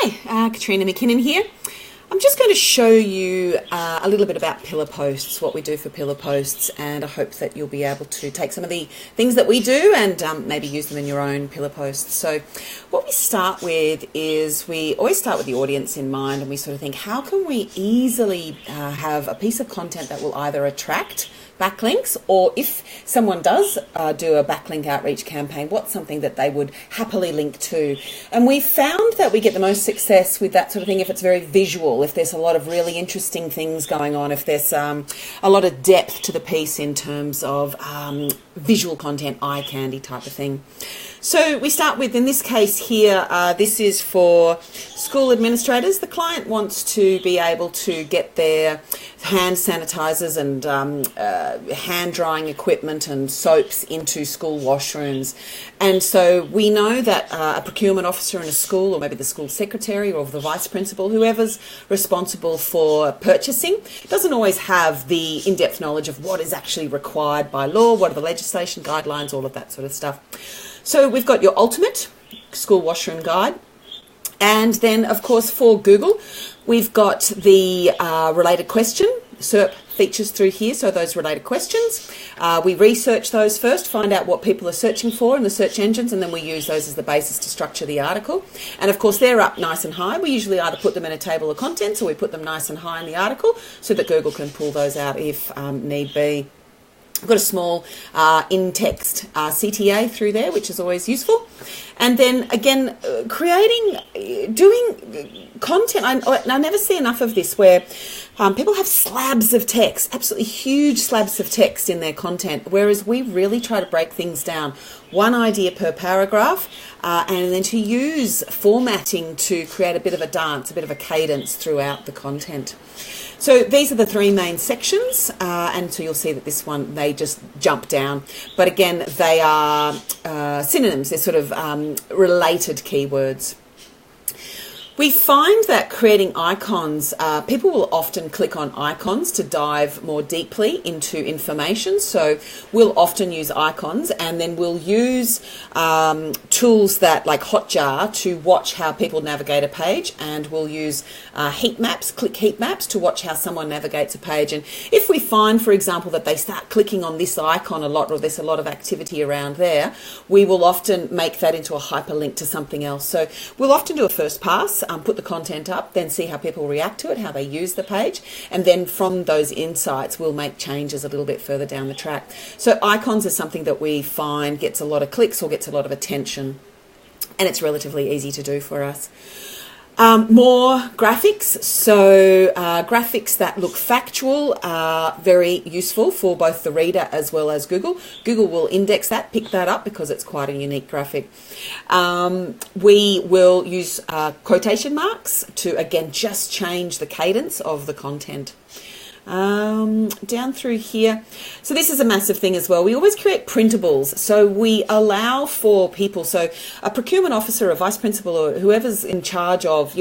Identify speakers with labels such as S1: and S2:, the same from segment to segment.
S1: Hi, Katrina McKinnon here. I'm just going to show you a little bit about pillar posts, what we do for pillar posts, and I hope that you'll be able to take some of the things that we do and maybe use them in your own pillar posts. So what we start with is we always start with the audience in mind, and we sort of think, how can we easily have a piece of content that will either attract backlinks, or if someone does do a backlink outreach campaign, what's something that they would happily link to? And we found that we get the most success with that sort of thing if it's very visual, if there's a lot of really interesting things going on, if there's a lot of depth to the piece in terms of visual content, eye candy type of thing. So we start with, in this case here, this is for school administrators. The client wants to be able to get their hand sanitizers and hand drying equipment and soaps into school washrooms. And so we know that a procurement officer in a school, or maybe the school secretary or the vice principal, whoever's responsible for purchasing, doesn't always have the in-depth knowledge of what is actually required by law, what are the legislation guidelines, all of that sort of stuff. So we've got your ultimate school washroom guide. And then, of course, for Google, we've got the related question. SERP features through here, so those related questions. We research those first, find out what people are searching for in the search engines, and then we use those as the basis to structure the article. And of course, they're up nice and high. We usually either put them in a table of contents or we put them nice and high in the article so that Google can pull those out if need be. I've got a small in-text CTA through there, which is always useful. And then again, doing content. I never see enough of this where people have slabs of text, absolutely huge slabs of text in their content, whereas we really try to break things down. One idea per paragraph, and then to use formatting to create a bit of a dance, a bit of a cadence throughout the content. So these are the three main sections, and so you'll see that this one, they just jump down. But again, they are synonyms, they're sort of related keywords. We find that creating icons, people will often click on icons to dive more deeply into information. So we'll often use icons, and then we'll use tools that like Hotjar to watch how people navigate a page, and we'll use heat maps, click heat maps, to watch how someone navigates a page. And if we find, for example, that they start clicking on this icon a lot, or there's a lot of activity around there, we will often make that into a hyperlink to something else. So we'll often do a first pass, put the content up, then see how people react to it, how they use the page, and then from those insights we'll make changes a little bit further down the track. So icons is something that we find gets a lot of clicks or gets a lot of attention, and it's relatively easy to do for us. More graphics. So graphics that look factual are very useful for both the reader as well as Google. Google will index that, pick that up, because it's quite a unique graphic. We will use quotation marks to, again, just change the cadence of the content. Down through here. So this is a massive thing as well. We always create printables. So we allow for people, so a procurement officer, a vice principal, or whoever's in charge of,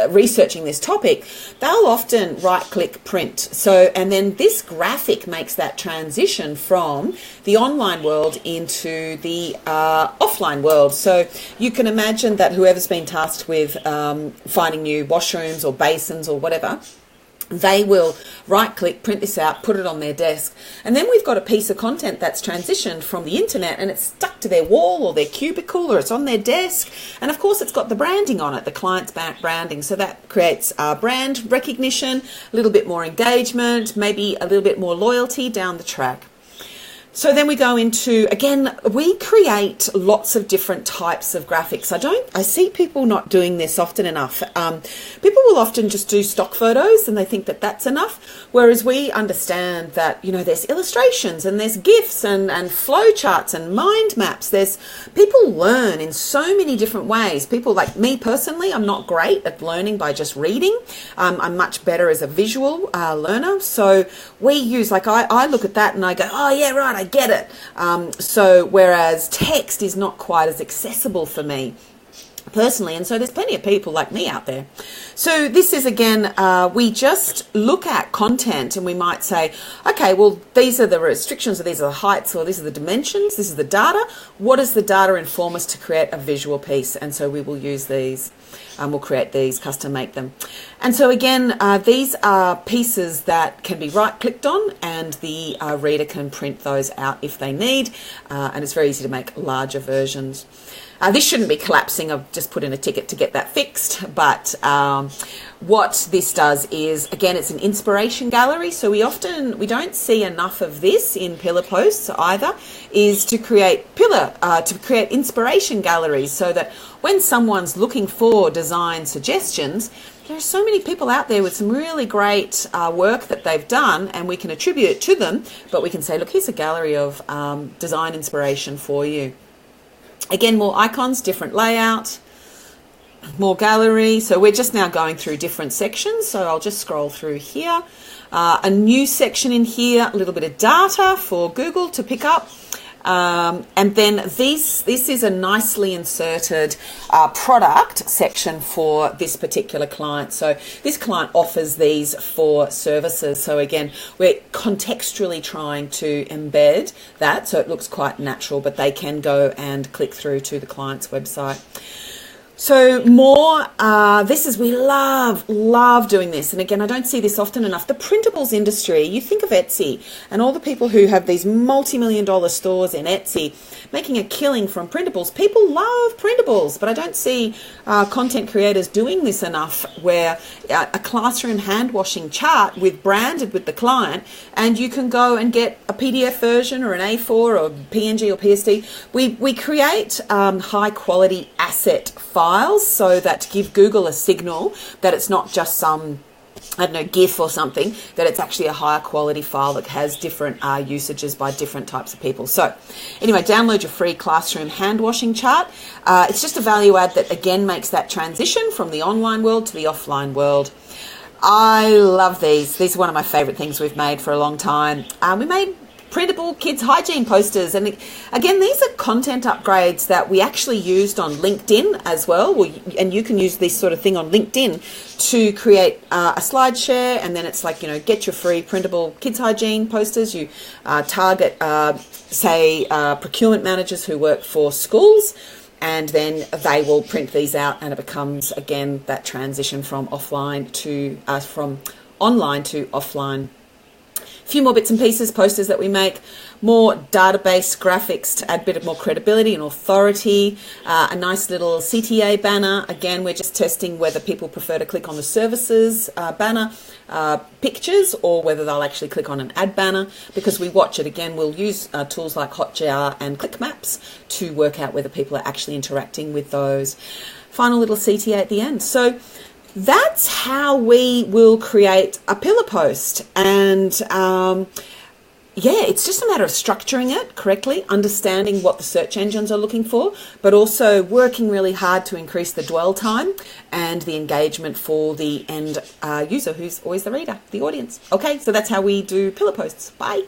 S1: researching this topic, they'll often right-click print. So, and then this graphic makes that transition from the online world into the offline world. So you can imagine that whoever's been tasked with finding new washrooms or basins or whatever, they will right-click, print this out, put it on their desk. And then we've got a piece of content that's transitioned from the internet and it's stuck to their wall or their cubicle, or it's on their desk. And of course, it's got the branding on it, the client's branding. So that creates brand recognition, a little bit more engagement, maybe a little bit more loyalty down the track. So then we go into, again, we create lots of different types of graphics. I see people not doing this often enough. People will often just do stock photos and they think that that's enough, whereas we understand that, there's illustrations and there's GIFs and flow charts and mind maps. People learn in so many different ways. People like me personally, I'm not great at learning by just reading. I'm much better as a visual learner. So we use, I look at that and I go, oh yeah, right, I get it. So whereas text is not quite as accessible for me personally, and so there's plenty of people like me out there. So this is, again, we just look at content and we might say, okay, well, these are the restrictions, or these are the heights, or these are the dimensions, this is the data. What does the data inform us to create a visual piece? And so we will use these. We'll create these, custom make them. And so again, these are pieces that can be right-clicked on, and the reader can print those out if they need, and it's very easy to make larger versions. This shouldn't be collapsing. I've just put in a ticket to get that fixed. But what this does is, again, it's an inspiration gallery. So we don't see enough of this in pillar posts either, is to create inspiration galleries, so that when someone's looking for design suggestions, there are so many people out there with some really great work that they've done, and we can attribute it to them, but we can say, look, here's a gallery of design inspiration for you. Again, more icons, different layout, more gallery. So we're just now going through different sections. So I'll just scroll through here. A new section in here, a little bit of data for Google to pick up. And then this is a nicely inserted product section for this particular client. So this client offers these for services. So again, we're contextually trying to embed that so it looks quite natural, but they can go and click through to the client's website. So more, we love doing this. And again, I don't see this often enough. The printables industry, you think of Etsy and all the people who have these multi-million-dollar stores in Etsy making a killing from printables. People love printables, but I don't see content creators doing this enough, where a classroom hand washing chart branded with the client, and you can go and get a PDF version or an A4 or PNG or PSD. We create high quality asset files, so that to give Google a signal that it's not just some, I don't know, GIF or something, that it's actually a higher quality file that has different usages by different types of people. So anyway, download your free classroom hand washing chart. It's just a value add that again makes that transition from the online world to the offline world. I love these. These are one of my favorite things we've made for a long time. We made printable kids hygiene posters, and again, these are content upgrades that we actually used on LinkedIn as well. And you can use this sort of thing on LinkedIn to create a slide share, and then it's like, get your free printable kids hygiene posters. You target procurement managers who work for schools, and then they will print these out, and it becomes again that transition from online to offline. A few more bits and pieces, posters that we make, more database graphics to add a bit of more credibility and authority, a nice little CTA banner. Again, we're just testing whether people prefer to click on the services banner pictures, or whether they'll actually click on an ad banner, because we watch it. Again, we'll use tools like Hotjar and click maps to work out whether people are actually interacting with those. Final little CTA at the end. So that's how we will create a pillar post. And it's just a matter of structuring it correctly, understanding what the search engines are looking for, but also working really hard to increase the dwell time and the engagement for the end user, who's always the reader, the audience. Okay, so that's how we do pillar posts. Bye.